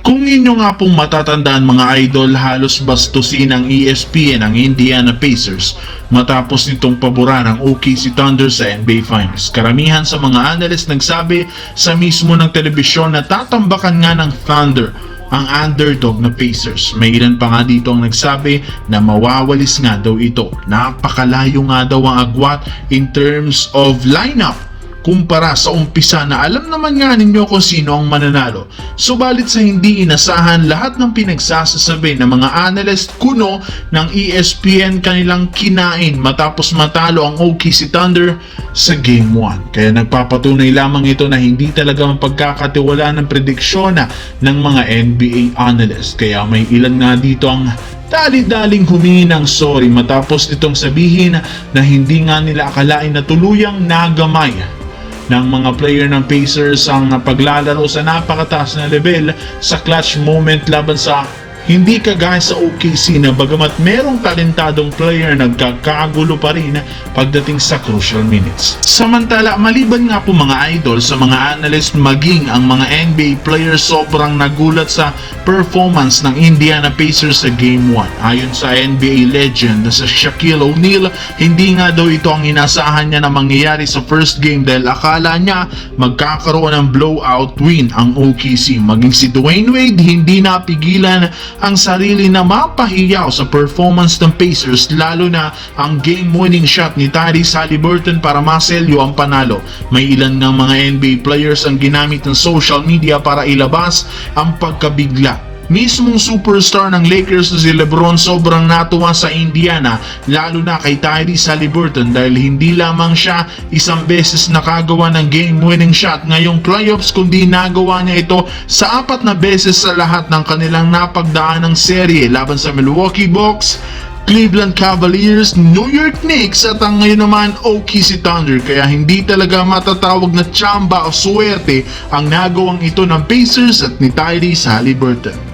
Kung inyo nga pong matatandaan mga idol, halos bastusin ng ESPN ang Indiana Pacers matapos nitong paboran ang OKC Thunder sa NBA Finals. Karamihan sa mga analyst nagsabi sa mismo ng telebisyon na tatambakan nga ng Thunder ang underdog na Pacers. May ilan pa nga dito ang nagsabi na mawawalis nga daw ito. Napakalayo nga daw ang agwat in terms of lineup kumpara sa umpisa na alam naman nga ninyo kung sino ang mananalo. Subalit sa hindi inasahan, lahat ng pinagsasasabi ng mga analyst kuno ng ESPN kanilang kinain matapos matalo ang OKC Thunder sa Game 1. Kaya nagpapatunay lamang ito na hindi talaga mapagkakatiwalaan ng prediksyon ng mga NBA analyst. Kaya may ilan nga dito ang dali-daling humingi ng sorry matapos nitong sabihin na hindi nga nila akalain na tuluyang nagamay ng mga player ng Pacers ang paglalaro sa napakataas na level sa clutch moment laban sa hindi kagaya sa OKC na bagamat merong talentadong player, nagkakagulo pa rin pagdating sa crucial minutes. Samantala, maliban nga po mga idol sa mga analyst maging ang mga NBA players, sobrang nagulat sa performance ng Indiana Pacers sa Game 1. Ayon sa NBA legend na sa Shaquille O'Neal, hindi nga daw ito ang inasahan niya na mangyayari sa first game dahil akala niya magkakaroon ng blowout win ang OKC. Maging si Dwayne Wade hindi napigilan ang sarili na mapahiyaw sa performance ng Pacers, lalo na ang game-winning shot ni Tyrese Haliburton para maselyo ang panalo. May ilan ng mga NBA players ang ginamit ng social media para ilabas ang pagkabigla. Mismong superstar ng Lakers na si LeBron sobrang natuwa sa Indiana, lalo na kay Tyrese Haliburton dahil hindi lamang siya isang beses nakagawa ng game-winning shot ngayong playoffs, kundi nagawa niya ito sa 4 na beses sa lahat ng kanilang napagdaan ng serye laban sa Milwaukee Bucks, Cleveland Cavaliers, New York Knicks at ang ngayon naman OKC Thunder. Kaya hindi talaga matatawag na tsamba o swerte ang nagawang ito ng Pacers at ni Tyrese Haliburton.